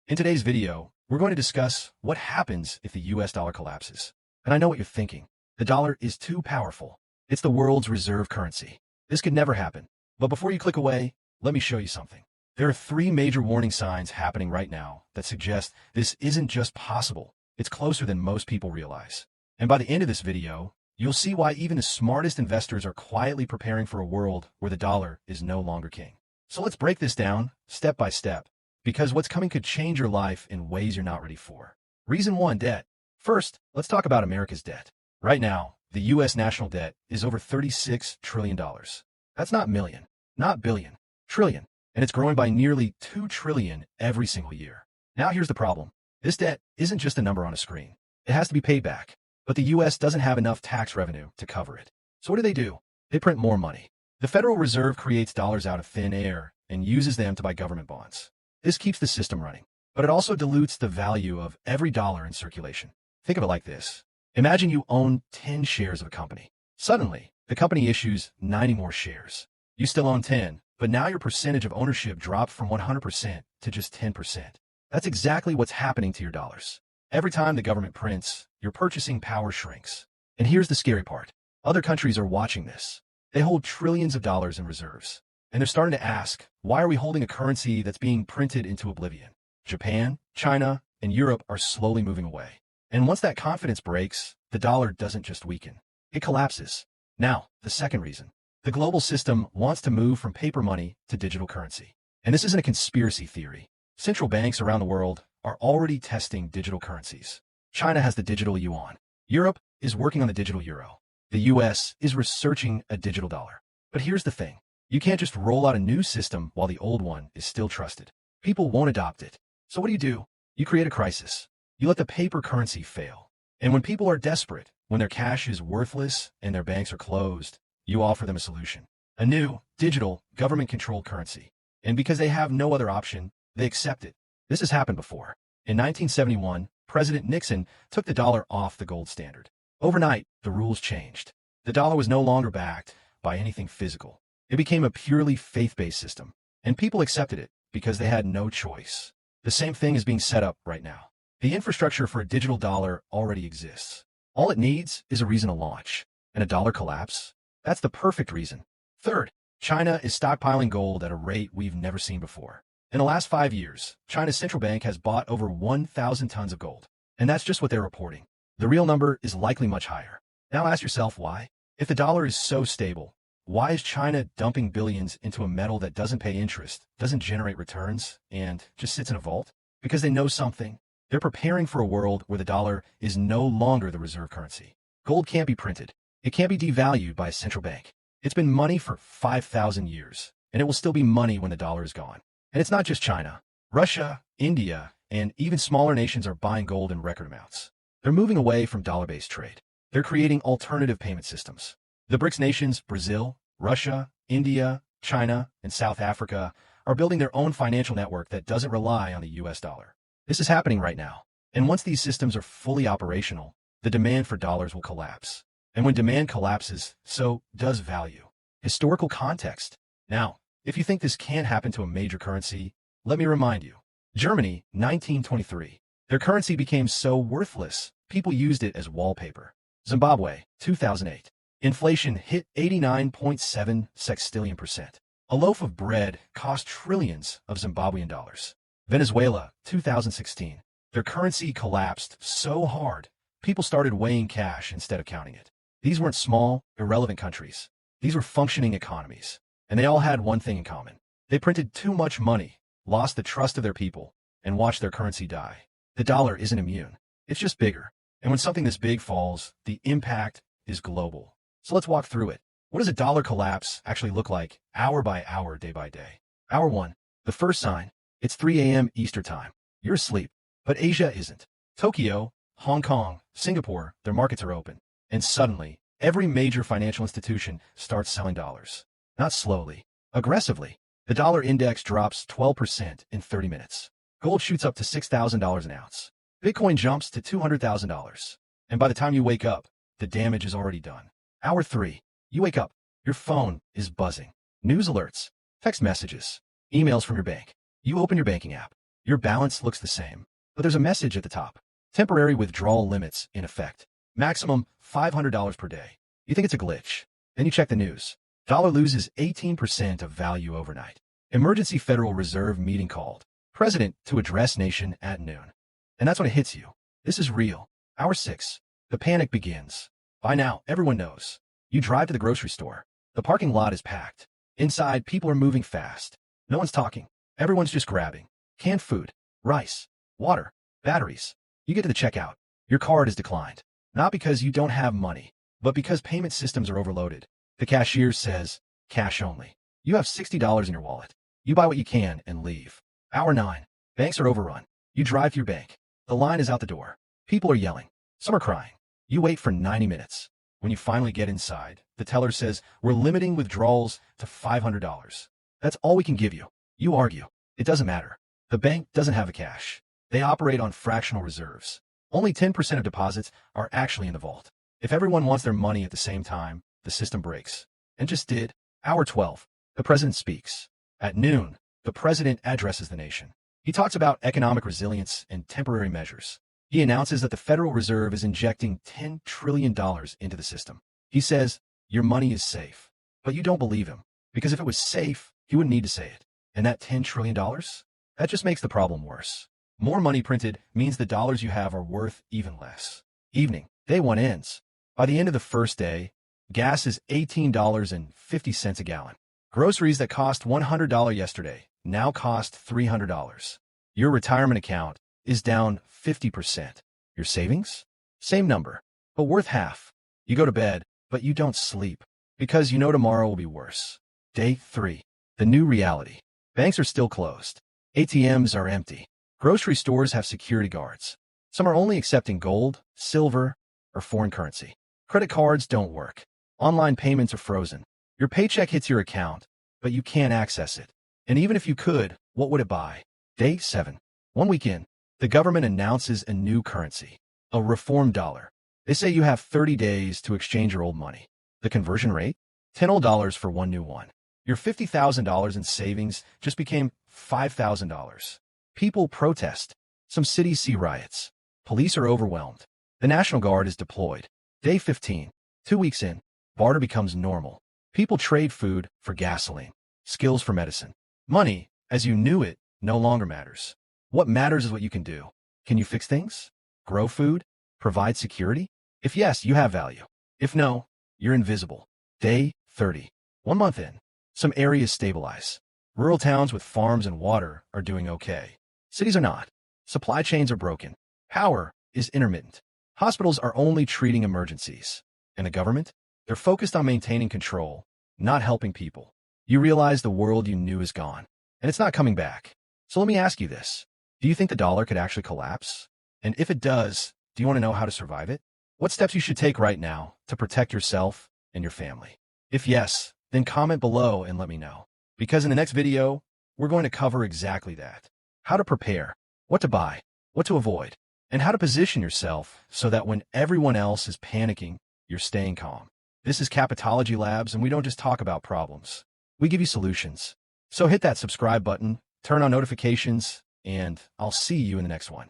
In today's video, we're going to discuss what happens if the US dollar collapses. And I know what you're thinking. The dollar is too powerful. It's the world's reserve currency. This could never happen. But before you click away, let me show you something. There are 3 major warning signs happening right now that suggest this isn't just possible. It's closer than most people realize. And by the end of this video, you'll see why even the smartest investors are quietly preparing for a world where the dollar is no longer king. So let's break this down step by step, because what's coming could change your life in ways you're not ready for. Reason 1, debt. First, let's talk about America's debt. Right now, the U.S. national debt is over $36 trillion. That's not million, not billion, trillion, and it's growing by nearly $2 trillion every single year. Now here's the problem. This debt isn't just a number on a screen. It has to be paid back, but the U.S. doesn't have enough tax revenue to cover it. So what do? They print more money. The Federal Reserve creates dollars out of thin air and uses them to buy government bonds. This keeps the system running, but it also dilutes the value of every dollar in circulation. Think of it like this. Imagine you own 10 shares of a company. Suddenly, the company issues 90 more shares. You still own 10, but now your percentage of ownership dropped from 100% to just 10%. That's exactly what's happening to your dollars. Every time the government prints, your purchasing power shrinks. And here's the scary part. Other countries are watching this. They hold trillions of dollars in reserves. And they're starting to ask, why are we holding a currency that's being printed into oblivion? Japan, China, and Europe are slowly moving away. And once that confidence breaks, the dollar doesn't just weaken. It collapses. Now, the second reason. The global system wants to move from paper money to digital currency. And this isn't a conspiracy theory. Central banks around the world are already testing digital currencies. China has the digital yuan. Europe is working on the digital euro. The US is researching a digital dollar. But here's the thing. You can't just roll out a new system while the old one is still trusted. People won't adopt it. So what do? You create a crisis. You let the paper currency fail. And when people are desperate, when their cash is worthless and their banks are closed, you offer them a solution. A new, digital, government-controlled currency. And because they have no other option, they accept it. This has happened before. In 1971, President Nixon took the dollar off the gold standard. Overnight, the rules changed. The dollar was no longer backed by anything physical. It became a purely faith-based system, and people accepted it because they had no choice. The same thing is being set up right now. The infrastructure for a digital dollar already exists. All it needs is a reason to launch. And a dollar collapse? That's the perfect reason. Third, China is stockpiling gold at a rate we've never seen before. In the last 5 years, China's central bank has bought over 1,000 tons of gold. And that's just what they're reporting. The real number is likely much higher. Now ask yourself why. If the dollar is so stable, why is China dumping billions into a metal that doesn't pay interest, doesn't generate returns, and just sits in a vault? Because they know something. They're preparing for a world where the dollar is no longer the reserve currency. Gold can't be printed. It can't be devalued by a central bank. It's been money for 5,000 years, and it will still be money when the dollar is gone. And it's not just China. Russia, India, and even smaller nations are buying gold in record amounts. They're moving away from dollar-based trade. They're creating alternative payment systems. The BRICS nations, Brazil, Russia, India, China, and South Africa, are building their own financial network that doesn't rely on the US dollar. This is happening right now. And once these systems are fully operational, the demand for dollars will collapse. And when demand collapses, so does value. Historical context. Now, if you think this can't happen to a major currency, let me remind you. Germany, 1923. Their currency became so worthless, people used it as wallpaper. Zimbabwe, 2008. Inflation hit 89.7 sextillion %. A loaf of bread cost trillions of Zimbabwean dollars. Venezuela, 2016. Their currency collapsed so hard, people started weighing cash instead of counting it. These weren't small, irrelevant countries. These were functioning economies. And they all had one thing in common. They printed too much money, lost the trust of their people, and watched their currency die. The dollar isn't immune. It's just bigger. And when something this big falls, the impact is global. So let's walk through it. What does a dollar collapse actually look like hour by hour, day by day? Hour 1. The first sign. It's 3 a.m. Eastern time. You're asleep. But Asia isn't. Tokyo, Hong Kong, Singapore, their markets are open. And suddenly, every major financial institution starts selling dollars. Not slowly. Aggressively. The dollar index drops 12% in 30 minutes. Gold shoots up to $6,000 an ounce. Bitcoin jumps to $200,000. And by the time you wake up, the damage is already done. Hour 3. You wake up. Your phone is buzzing. News alerts, text messages, emails from your bank. You open your banking app. Your balance looks the same, but there's a message at the top. Temporary withdrawal limits in effect. Maximum $500 per day. You think it's a glitch. Then you check the news. Dollar loses 18% of value overnight. Emergency Federal Reserve meeting called. President to address nation at noon. And that's when it hits you. This is real. Hour 6. The panic begins. By now, everyone knows. You drive to the grocery store. The parking lot is packed. Inside, people are moving fast. No one's talking. Everyone's just grabbing. Canned food, rice, water, batteries. You get to the checkout. Your card is declined. Not because you don't have money, but because payment systems are overloaded. The cashier says, cash only. You have $60 in your wallet. You buy what you can and leave. Hour 9. Banks are overrun. You drive to your bank. The line is out the door. People are yelling. Some are crying. You wait for 90 minutes. When you finally get inside, the teller says, we're limiting withdrawals to $500. That's all we can give you. You argue. It doesn't matter. The bank doesn't have the cash. They operate on fractional reserves. Only 10% of deposits are actually in the vault. If everyone wants their money at the same time, the system breaks. And just did. Hour 12. The president speaks. At noon, the president addresses the nation. He talks about economic resilience and temporary measures. He announces that the Federal Reserve is injecting $10 trillion into the system. He says, your money is safe. But you don't believe him. Because if it was safe, he wouldn't need to say it. And that $10 trillion? That just makes the problem worse. More money printed means the dollars you have are worth even less. Evening. Day 1 ends. By the end of the first day, gas is $18.50 a gallon. Groceries that cost $100 yesterday now cost $300. Your retirement account is down 50%. Your savings? Same number, but worth half. You go to bed, but you don't sleep because you know tomorrow will be worse. Day 3. The new reality. Banks are still closed. ATMs are empty. Grocery stores have security guards. Some are only accepting gold, silver, or foreign currency. Credit cards don't work. Online payments are frozen. Your paycheck hits your account, but you can't access it. And even if you could, what would it buy? Day 7. 1 week in, the government announces a new currency, a reformed dollar. They say you have 30 days to exchange your old money. The conversion rate? $10 old for one new one. Your $50,000 in savings just became $5,000. People protest. Some cities see riots. Police are overwhelmed. The National Guard is deployed. Day 15. 2 weeks in, barter becomes normal. People trade food for gasoline, skills for medicine. Money, as you knew it, no longer matters. What matters is what you can do. Can you fix things? Grow food? Provide security? If yes, you have value. If no, you're invisible. Day 30. 1 month in, some areas stabilize. Rural towns with farms and water are doing okay. Cities are not. Supply chains are broken. Power is intermittent. Hospitals are only treating emergencies. And the government? They're focused on maintaining control, not helping people. You realize the world you knew is gone, and it's not coming back. So let me ask you this. Do you think the dollar could actually collapse? And if it does, do you want to know how to survive it? What steps you should take right now to protect yourself and your family? If yes, then comment below and let me know. Because in the next video, we're going to cover exactly that. How to prepare, what to buy, what to avoid, and how to position yourself so that when everyone else is panicking, you're staying calm. This is Capitology Labs, and we don't just talk about problems. We give you solutions. So hit that subscribe button, turn on notifications, and I'll see you in the next one.